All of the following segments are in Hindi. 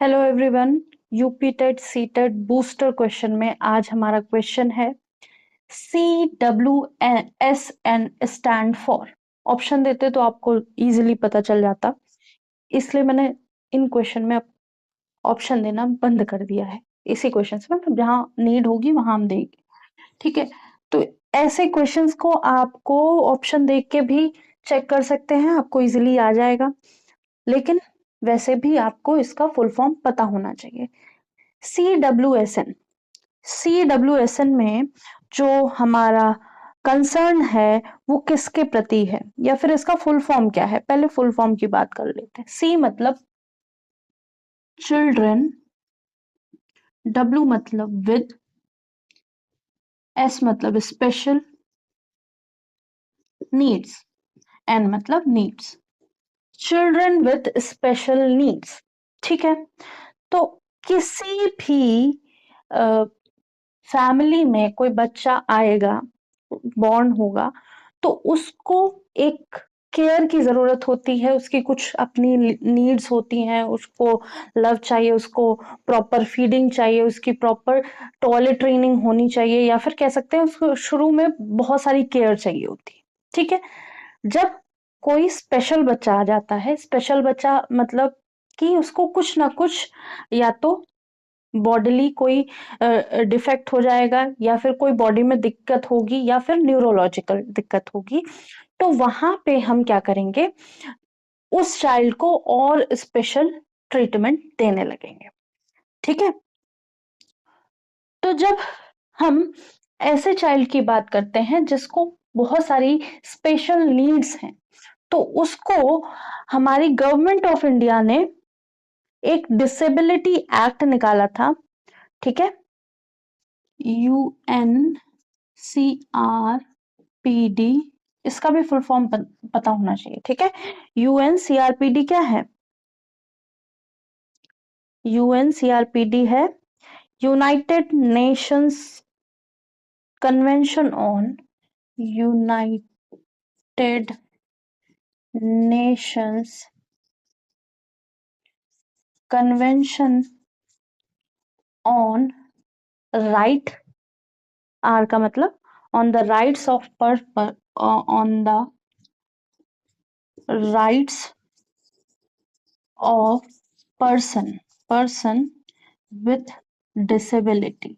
Hello everyone. UP TET C TET booster question में आज हमारा क्वेश्चन है CWSN स्टैंड फॉर। ऑप्शन देते तो आपको इजीली पता चल जाता, इसलिए मैंने इन क्वेश्चन में ऑप्शन देना बंद कर दिया है। इसी क्वेश्चन में मतलब जहां नीड होगी वहां हम देंगे, ठीक है। तो ऐसे क्वेश्चंस को आपको ऑप्शन देख के भी चेक कर सकते हैं, आपको इजीली आ जाएगा। लेकिन वैसे भी आपको इसका फुल फॉर्म पता होना चाहिए। CWSN, CWSN में जो हमारा कंसर्न है वो किसके प्रति है, या फिर इसका फुल फॉर्म क्या है। पहले फुल फॉर्म की बात कर लेते हैं। C मतलब चिल्ड्रन, W मतलब विद, S मतलब स्पेशल नीड्स, N मतलब needs. Children with special needs, ठीक है। तो किसी भी फैमिली में कोई बच्चा आएगा, बॉर्न होगा, तो उसको एक केयर की जरूरत होती है, उसकी कुछ अपनी नीड्स होती हैं, उसको लव चाहिए, उसको प्रॉपर फीडिंग चाहिए, उसकी प्रॉपर टॉयलेट ट्रेनिंग होनी चाहिए, या फिर कह सकते हैं उसको शुरू में बहुत सारी केयर चाहिए होती है, ठीक है। जब कोई स्पेशल बच्चा आ जाता है, स्पेशल बच्चा मतलब कि उसको कुछ ना कुछ, या तो बॉडीली कोई डिफेक्ट हो जाएगा, या फिर कोई बॉडी में दिक्कत होगी, या फिर न्यूरोलॉजिकल दिक्कत होगी, तो वहां पे हम क्या करेंगे, उस चाइल्ड को और स्पेशल ट्रीटमेंट देने लगेंगे, ठीक है। तो जब हम ऐसे चाइल्ड की बात करते हैं जिसको बहुत सारी स्पेशल नीड्स हैं, तो उसको हमारी गवर्नमेंट ऑफ इंडिया ने एक डिसेबिलिटी एक्ट निकाला था, ठीक है। UNCRPD, इसका भी फुल फॉर्म पता होना चाहिए, ठीक है। UNCRPD क्या है? UNCRPD है United Nations convention on, United Nations convention on right, R का मतलब on the rights of on the rights of person with disability,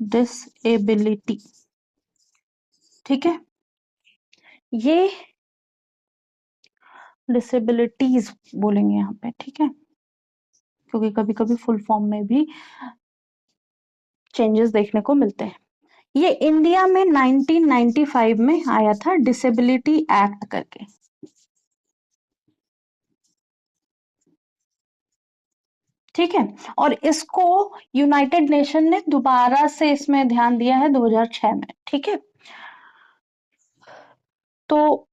disability, ठीक है। ये डिसेबिलिटीज बोलेंगे यहाँ पे, ठीक है, क्योंकि कभी कभी फुल फॉर्म में भी चेंजेस देखने को मिलते हैं। ये इंडिया में 1995 में आया था, डिसेबिलिटी एक्ट करके, ठीक है। और इसको यूनाइटेड नेशन ने दोबारा से इसमें ध्यान दिया है 2006 में, ठीक है। तो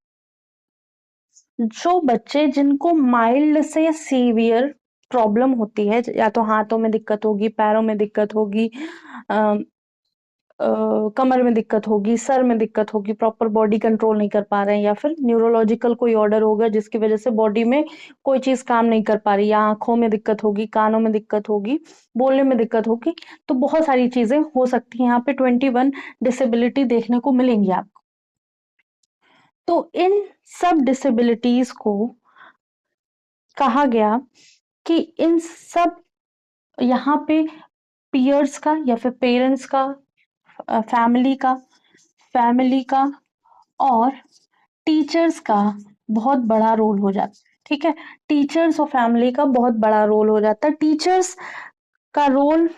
जो बच्चे जिनको माइल्ड से सीवियर प्रॉब्लम होती है, या तो हाथों में दिक्कत होगी, पैरों में दिक्कत होगी, कमर में दिक्कत होगी, सर में दिक्कत होगी, प्रॉपर बॉडी कंट्रोल नहीं कर पा रहे हैं, या फिर न्यूरोलॉजिकल कोई ऑर्डर होगा जिसकी वजह से बॉडी में कोई चीज काम नहीं कर पा रही, या आंखों में दिक्कत होगी, कानों में दिक्कत होगी, बोलने में दिक्कत होगी, तो बहुत सारी चीजें हो सकती हैं। यहाँ पे 21 डिसेबिलिटी देखने को मिलेंगी आपको। तो इन सब डिसेबिलिटीज को कहा गया कि इन सब, यहाँ पे पीयर्स का या फिर पेरेंट्स का, फैमिली का और टीचर्स का बहुत बड़ा रोल हो जाता है, ठीक है। टीचर्स और फैमिली का बहुत बड़ा रोल हो जाता है। टीचर्स का रोल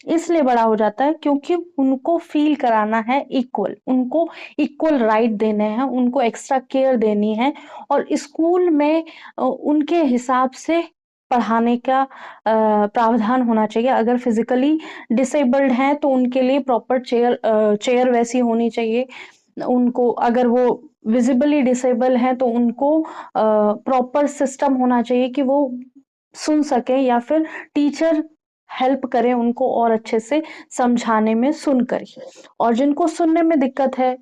इसलिए बड़ा हो जाता है क्योंकि उनको फील कराना है इक्वल, उनको इक्वल राइट देने हैं, उनको एक्स्ट्रा केयर देनी है, और स्कूल में उनके हिसाब से पढ़ाने का प्रावधान होना चाहिए। अगर फिजिकली डिसेबल्ड हैं तो उनके लिए प्रॉपर चेयर वैसी होनी चाहिए। उनको अगर वो विजिबली डिसेबल हैं तो उनको प्रॉपर सिस्टम होना चाहिए कि वो सुन सके, या फिर टीचर हेल्प करें उनको और अच्छे से समझाने में, सुनकर ही। और जिनको सुनने में दिक्कत है,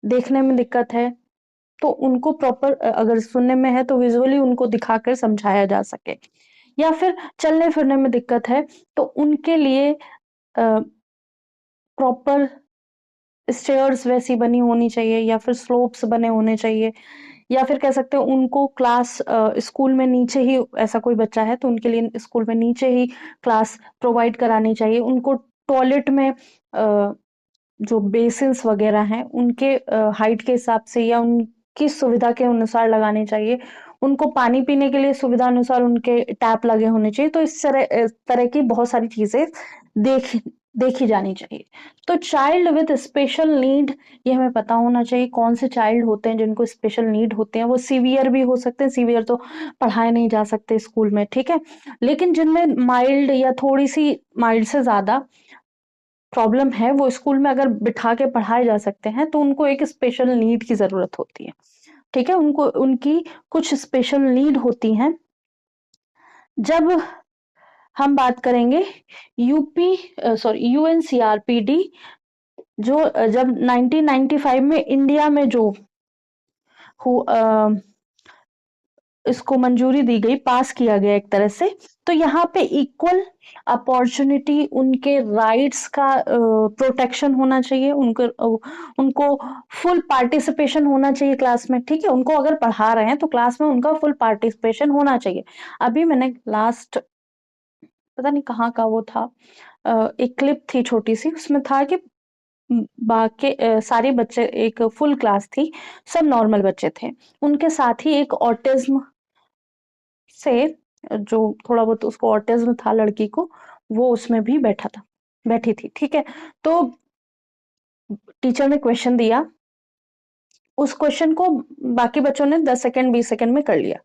देखने में दिक्कत है, तो उनको प्रॉपर अगर सुनने में है तो विजुअली उनको दिखाकर समझाया जा सके। या फिर चलने फिरने में दिक्कत है तो उनके लिए प्रॉपर स्टेयर्स वैसी बनी होनी चाहिए या फिर स्लोप्स बने होने चाहिए, या फिर कह सकते हैं उनको क्लास स्कूल में नीचे ही, ऐसा कोई बच्चा है तो उनके लिए स्कूल में नीचे ही क्लास प्रोवाइड करानी चाहिए। उनको टॉयलेट में जो बेसिन्स वगैरह हैं उनके हाइट के हिसाब से या उनकी सुविधा के अनुसार लगाने चाहिए। उनको पानी पीने के लिए सुविधा अनुसार उनके टैप लगे होने चाहिए। तो इस तरह की बहुत सारी चीजें देख देखी जानी चाहिए। तो चाइल्ड विद स्पेशल नीड, ये हमें पता होना चाहिए कौन से चाइल्ड होते हैं जिनको स्पेशल नीड होते हैं। वो सीवियर भी हो सकते हैं, सीवियर तो पढ़ाए नहीं जा सकते स्कूल में, ठीक है। लेकिन जिनमें माइल्ड या थोड़ी सी माइल्ड से ज्यादा प्रॉब्लम है वो स्कूल में अगर बिठा के पढ़ाए जा सकते हैं, तो उनको एक स्पेशल नीड की जरूरत होती है, ठीक है। उनको उनकी कुछ स्पेशल नीड होती हैं। जब हम बात करेंगे यूएनसीआरपीडी, जो जब 1995 में इंडिया में जो इसको मंजूरी दी गई, पास किया गया एक तरह से, तो यहाँ पे इक्वल अपॉर्चुनिटी, उनके राइट्स का प्रोटेक्शन होना चाहिए, उनको फुल पार्टिसिपेशन होना चाहिए क्लास में, ठीक है। उनको अगर पढ़ा रहे हैं तो क्लास में उनका फुल पार्टिसिपेशन होना चाहिए। अभी मैंने लास्ट पता नहीं कहाँ का वो था, एक क्लिप थी छोटी सी, उसमें था कि बाकी सारे बच्चे, एक फुल क्लास थी, सब नॉर्मल बच्चे थे, उनके साथ ही एक ऑटिज्म से, जो थोड़ा बहुत उसको ऑटिज्म था लड़की को, वो उसमें भी बैठी थी, ठीक है। तो टीचर ने क्वेश्चन दिया, उस क्वेश्चन को बाकी बच्चों ने 10 सेकंड 20 सेकंड में कर लिया,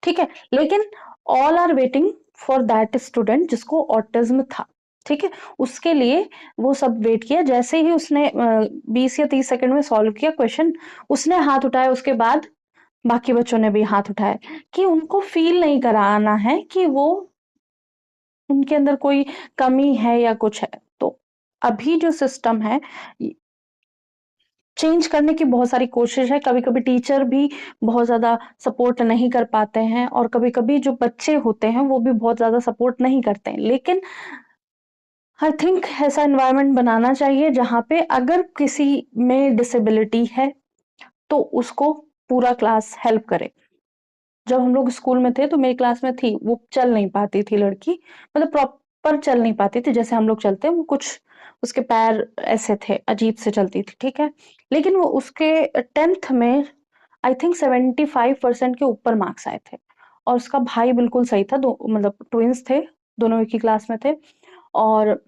ठीक है। लेकिन all are waiting for that student जिसको ऑटिज्म था, ठीक है। उसके लिए वो सब वेट किया। जैसे ही उसने 20 या 30 सेकंड में सॉल्व किया क्वेश्चन, उसने हाथ उठाया, उसके बाद बाकी बच्चों ने भी हाथ उठाए, कि उनको फील नहीं कराना है कि वो उनके अंदर कोई कमी है या कुछ है। तो अभी जो सिस्टम है, चेंज करने की बहुत सारी कोशिश है। कभी कभी टीचर भी बहुत ज्यादा सपोर्ट नहीं कर पाते हैं, और कभी कभी जो बच्चे होते हैं वो भी बहुत ज्यादा सपोर्ट नहीं करते हैं। लेकिन आई थिंक ऐसा एनवायरनमेंट बनाना चाहिए जहां पे अगर किसी में डिसेबिलिटी है तो उसको पूरा क्लास हेल्प करे। जब हम लोग स्कूल में थे तो मेरी क्लास में थी, वो चल नहीं पाती थी लड़की, मतलब प्रॉपर चल नहीं पाती थी जैसे हम लोग चलते हैं, वो कुछ उसके पैर ऐसे थे, अजीब से चलती थी, ठीक है। लेकिन वो उसके 10th में आई थिंक 75% के ऊपर मार्क्स आए थे, और उसका भाई बिल्कुल सही था, दो मतलब ट्विंस थे, दोनों एक ही क्लास में थे, और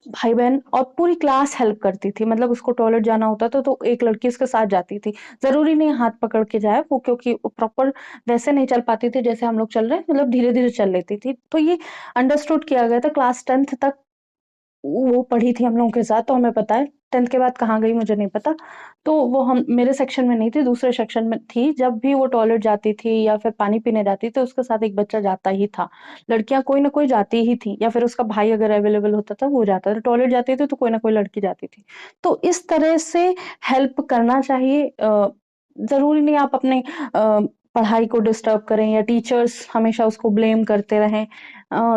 भाई बहन, और पूरी क्लास हेल्प करती थी। मतलब उसको टॉयलेट जाना होता था तो एक लड़की उसके साथ जाती थी, जरूरी नहीं हाथ पकड़ के जाए वो, क्योंकि प्रॉपर वैसे नहीं चल पाती थी जैसे हम लोग चल रहे हैं, मतलब धीरे धीरे चल लेती थी। तो ये अंडरस्टूड किया गया था। क्लास 10th तक वो पढ़ी थी हम लोगों के साथ, तो हमें पता है। 10th के बाद कहाँ गई मुझे नहीं पता। तो वो हम मेरे सेक्शन में नहीं थी, दूसरे सेक्शन में थी। जब भी वो टॉयलेट जाती थी या फिर पानी पीने जाती थी, उसके साथ एक बच्चा जाता ही था। लड़कियां कोई ना कोई जाती ही थी, या फिर उसका भाई अगर अवेलेबल होता था वो जाता था। टॉयलेट जाती थी तो कोई ना कोई लड़की जाती थी। तो इस तरह से हेल्प करना चाहिए। जरूरी नहीं आप अपने पढ़ाई को डिस्टर्ब करें, या टीचर्स हमेशा उसको ब्लेम करते रहें,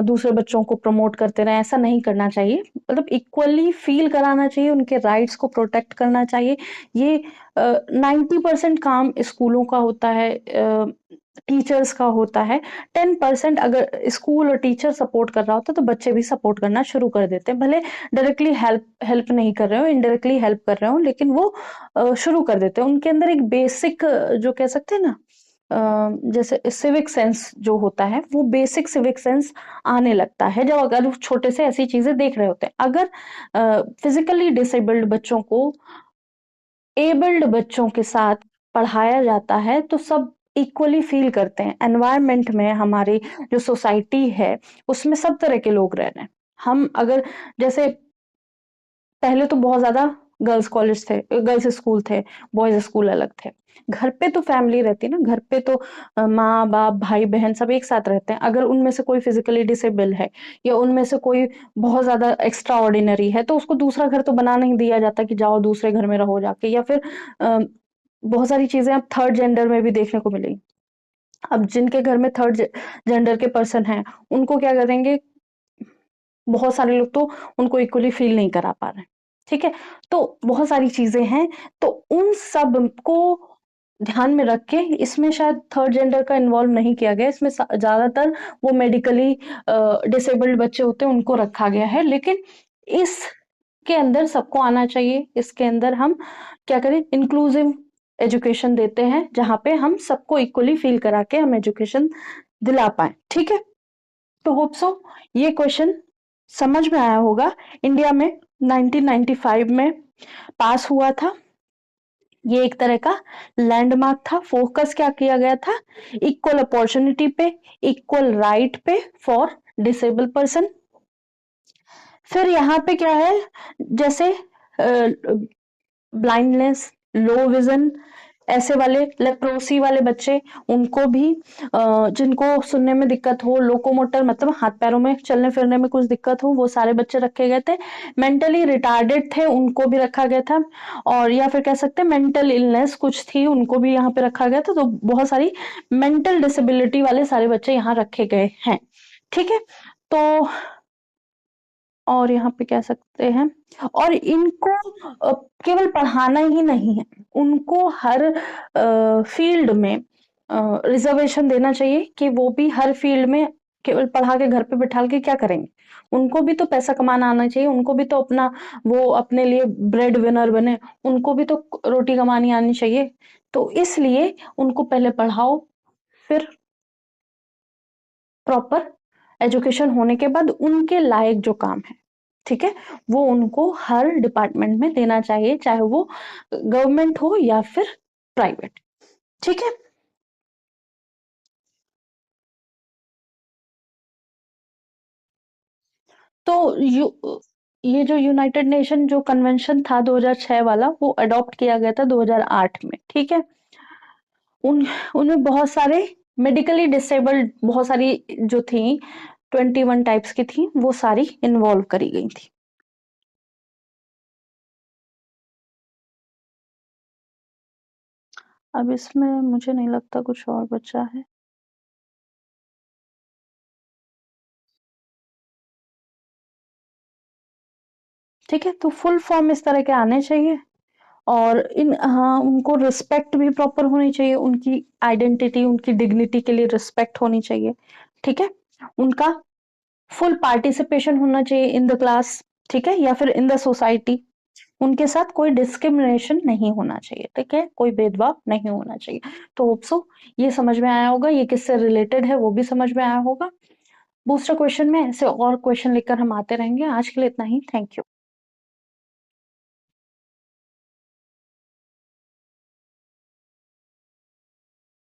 दूसरे बच्चों को प्रमोट करते रहें, ऐसा नहीं करना चाहिए। मतलब इक्वली फील कराना चाहिए, उनके राइट्स को प्रोटेक्ट करना चाहिए। ये 90% काम स्कूलों का होता है, टीचर्स का होता है। 10% अगर स्कूल और टीचर सपोर्ट कर रहा होता तो बच्चे भी सपोर्ट करना शुरू कर देते हैं। भले डायरेक्टली हेल्प हेल्प नहीं कर रहे हो, इनडायरेक्टली हेल्प कर रहे हो, लेकिन वो शुरू कर देते हैं। उनके अंदर एक बेसिक, जो कह सकते हैं ना, जैसे सिविक सेंस जो होता है, वो बेसिक सिविक सेंस आने लगता है जब अगर वो छोटे से ऐसी चीजें देख रहे होते हैं। अगर फिजिकली डिसेबल्ड बच्चों को एबल्ड बच्चों के साथ पढ़ाया जाता है तो सब इक्वली फील करते हैं। एनवायरनमेंट में हमारी जो सोसाइटी है उसमें सब तरह के लोग रह रहे हैं। हम अगर जैसे पहले तो बहुत ज्यादा गर्ल्स कॉलेज थे, गर्ल्स स्कूल थे, बॉयज स्कूल अलग थे। घर पे तो फैमिली रहती है ना, घर पे तो माँ बाप भाई बहन सब एक साथ रहते हैं। अगर उनमें से कोई फिजिकली डिसेबल है, या उनमें से कोई बहुत ज्यादा एक्स्ट्रा ऑर्डिनरी है, तो उसको दूसरा घर तो बना नहीं दिया जाता कि जाओ दूसरे घर में रहो जाके, या फिर बहुत सारी चीजें अब थर्ड जेंडर में भी देखने को मिलेगी। अब जिनके घर में थर्ड जेंडर के पर्सन हैं, उनको क्या करेंगे, बहुत सारे लोग तो उनको इक्वली फील नहीं करा पा रहे, ठीक है। तो बहुत सारी चीजें हैं, तो उन सब को ध्यान में रख के इसमें शायद थर्ड जेंडर का इन्वॉल्व नहीं किया गया। इसमें ज्यादातर वो मेडिकली डिसेबल्ड बच्चे होते हैं उनको रखा गया है, लेकिन इसके अंदर सबको आना चाहिए। इसके अंदर हम क्या करें, इंक्लूसिव एजुकेशन देते हैं, जहां पे हम सबको इक्वली फील करा के हम एजुकेशन दिला पाए, ठीक है। तो होप सो ये क्वेश्चन समझ में आया होगा। इंडिया में 1995 में पास हुआ था। ये एक तरह का लैंडमार्क था। फोकस क्या किया गया था, इक्वल अपॉर्चुनिटी पे, इक्वल राइट पे फॉर डिसेबल पर्सन। फिर यहाँ पे क्या है, जैसे ब्लाइंडनेस, लो विजन, ऐसे वाले लेप्रोसी वाले बच्चे, उनको भी जिनको सुनने में दिक्कत हो, लोकोमोटर मतलब हाथ पैरों में चलने फिरने में कुछ दिक्कत हो, वो सारे बच्चे रखे गए थे। मेंटली रिटार्डेड थे, उनको भी रखा गया था। और या फिर कह सकते हैं मेंटल इलनेस कुछ थी, उनको भी यहाँ पे रखा गया था। तो बहुत सारी मेंटल डिसेबिलिटी वाले सारे बच्चे यहाँ रखे गए हैं, ठीक है। तो और यहाँ पे कह सकते हैं, और इनको केवल पढ़ाना ही नहीं है, उनको हर फील्ड में रिजर्वेशन देना चाहिए कि वो भी हर फील्ड में केवल पढ़ा के घर पे बिठा के क्या करेंगे। उनको भी तो पैसा कमाना आना चाहिए, उनको भी तो अपना वो अपने लिए ब्रेड विनर बने, उनको भी तो रोटी कमानी आनी चाहिए। तो इसलिए उनको पहले पढ़ाओ, फिर प्रॉपर एजुकेशन होने के बाद उनके लायक जो काम है, ठीक है, वो उनको हर डिपार्टमेंट में देना चाहिए, चाहे वो गवर्नमेंट हो या फिर प्राइवेट, ठीक है। तो ये जो यूनाइटेड नेशन जो कन्वेंशन था 2006 वाला, वो अडॉप्ट किया गया था 2008 में, ठीक है। उन उनमें बहुत सारे मेडिकली डिसेबल्ड, बहुत सारी जो थी 21 टाइप्स की थी, वो सारी इन्वॉल्व करी गई थी। अब इसमें मुझे नहीं लगता कुछ और बचा है। ठीक है, तो फुल फॉर्म इस तरह के आने चाहिए। और इन हाँ, उनको रिस्पेक्ट भी प्रॉपर होनी चाहिए, उनकी आइडेंटिटी, उनकी डिग्निटी के लिए रिस्पेक्ट होनी चाहिए, ठीक है। उनका फुल पार्टिसिपेशन होना चाहिए इन द क्लास, ठीक है, या फिर इन द सोसाइटी। उनके साथ कोई डिस्क्रिमिनेशन नहीं होना चाहिए, ठीक है, कोई भेदभाव नहीं होना चाहिए। तो होप सो ये समझ में आया होगा, ये किससे रिलेटेड है वो भी समझ में आया होगा। बूस्टर क्वेश्चन में ऐसे और क्वेश्चन लेकर हम आते रहेंगे। आज के लिए इतना ही, थैंक यू।